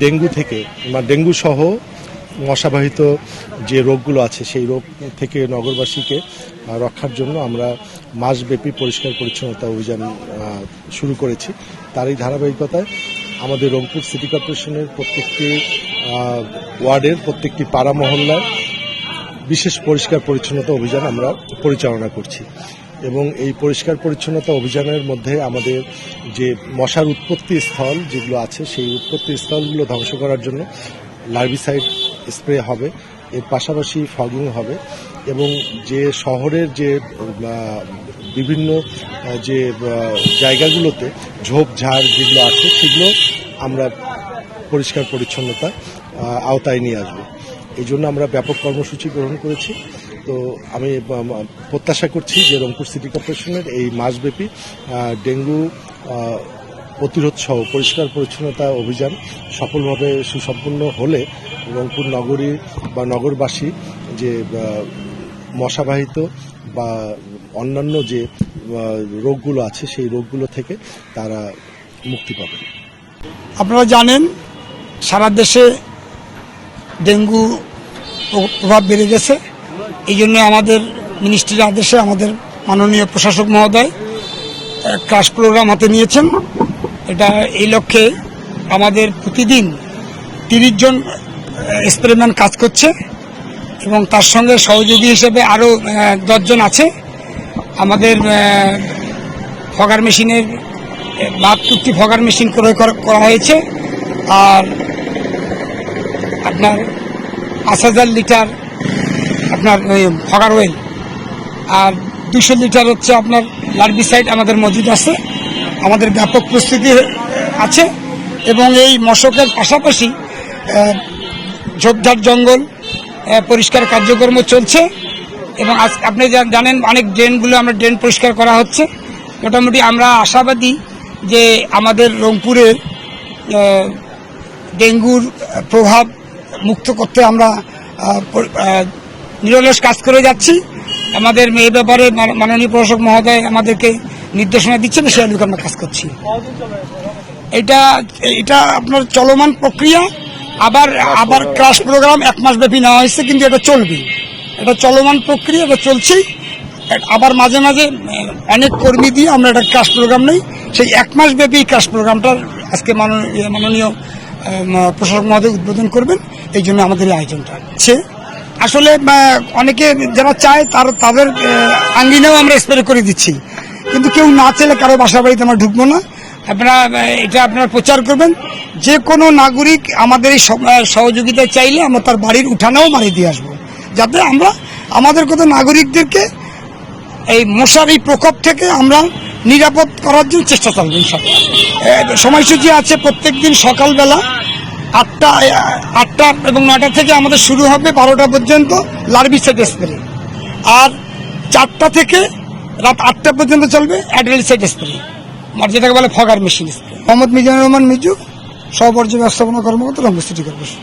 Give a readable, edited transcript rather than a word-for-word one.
Dengue থেকে বা dengue সহ মশাবাহিত যে রোগগুলো আছে সেই রোগ থেকে নগরবাসীকে রক্ষার জন্য আমরা মাসব্যাপী পরিষ্কার পরিচ্ছন্নতা অভিযান শুরু করেছি। তারই ধারাবাহিকতায় আমাদের রংপুর সিটি কর্পোরেশনের প্রত্যেকটি ওয়ার্ডের প্রত্যেকটি পাড়া মহল্লায় বিশেষ পরিষ্কার পরিচ্ছন্নতা অভিযান আমরা পরিচালনা করছি এবং এই পরিষ্কার পরিচ্ছন্নতা অভিযানের মধ্যে আমাদের যে মশার উৎপত্তি স্থল যেগুলো আছে সেই উৎপত্তি স্থলগুলো ধ্বংস করার জন্য লার্ভিসাইড স্প্রে হবে, এর পাশাপাশি ফগিং হবে এবং যে শহরের যে বিভিন্ন যে জায়গাগুলোতে ঝোপঝাড় যেগুলো আছে সেগুলো আমরা পরিষ্কার পরিচ্ছন্নতা আওতায় নিয়ে আসবো। এই জন্য আমরা ব্যাপক কর্মসূচি গ্রহণ করেছি। তো আমি প্রত্যাশা করছি যে রংপুর সিটি কর্পোরেশনের এই মাসব্যাপী ডেঙ্গু প্রতিরোধ সহ পরিষ্কার পরিচ্ছন্নতা অভিযান সফলভাবে সুসম্পন্ন হলে রংপুর নগরী বা নগরবাসী যে মশাবাহিত বা অন্যান্য যে রোগগুলো আছে সেই রোগগুলো থেকে তারা মুক্তি পাবে। আপনারা জানেন সারা দেশে ডেঙ্গু প্রভাব বেড়ে গেছে। এই জন্য আমাদের মিনিস্ট্রির আদেশে আমাদের মাননীয় প্রশাসক মহোদয় ক্রাশ প্রোগ্রাম হাতে নিয়েছেন। এটা এই লক্ষ্যে আমাদের প্রতিদিন 30 জন স্প্রেম্যান কাজ করছে এবং তার সঙ্গে সহযোগী হিসেবে আরও 10 জন আছে। আমাদের ফগার মেশিনের 72টি ফগার মেশিন ক্রয় করা হয়েছে আর আপনার 5000 লিটার আপনার ফগার অয়েল আর 200 লিটার হচ্ছে আপনার লার্ভিসাইড আমাদের মজুদ আছে। আমাদের ব্যাপক প্রস্তুতি আছে এবং এই মশকের পাশাপাশি ঝোপঝাড় জঙ্গল পরিষ্কার কার্যক্রম চলছে এবং আজ আপনি জানেন অনেক ড্রেনগুলো আমরা ড্রেন পরিষ্কার করা হচ্ছে। মোটামুটি আমরা আশাবাদী যে আমাদের রংপুরের ডেঙ্গুর প্রভাব মুক্ত করতে আমরা নিরলস কাজ করে যাচ্ছি। আমাদের এই ব্যাপারে মাননীয় প্রশাসক মহোদয় আমাদেরকে নির্দেশনা দিচ্ছেন, সে অনুযায়ী আমরা কাজ করছি। এটা আপনার চলমান প্রক্রিয়া। আবার ক্রাশ প্রোগ্রাম 1 মাস ব্যাপী নেওয়া হয়েছে, কিন্তু এটা চলবে, এটা চলমান প্রক্রিয়া, এটা চলছেই। আবার মাঝে মাঝে অনেক কর্মী দিয়ে আমরা একটা ক্রাশ প্রোগ্রাম নেই। সেই 1 মাস ব্যাপী ক্রাশ প্রোগ্রামটা আজকে মাননীয় প্রশাসক মহোদয় উদ্বোধন করবেন। এই জন্য আমাদের এই আয়োজনটা আছে। আসলে অনেকে যারা চায় তাদের আঙ্গিনাও আমরা স্প্রে করে দিচ্ছি, কিন্তু কেউ না চাইলে কারো বাসা বাড়িতে আমরা ঢুকবো না। আপনারা প্রচার করবেন। যে কোনো নাগরিক আমাদের এই সহযোগিতা চাইলে আমরা তার বাড়ির উঠানেও মারিয়ে দিয়ে আসবো, যাতে আমরা আমাদের কত নাগরিকদেরকে এই মশার এই প্রকোপ থেকে আমরা নিরাপদ করার জন্য চেষ্টা চালাবো। সময়সূচি আছে প্রত্যেকদিন সকালবেলা 8টা এবং 9টা থেকে আমাদের শুরু হবে 12টা পর্যন্ত লার্ভিসাইড স্প্রে, আর 4টা থেকে রাত 8টা পর্যন্ত চলবে অ্যাডাল্টসাইড স্প্রে, যেটাকে বলে fogger machine spray. Mohammad Mizanur Rahman Miju, সহ পর্যায় ব্যবস্থাপনা কর্মকর্তা, রংপুর সিটি কর্পোরেশন।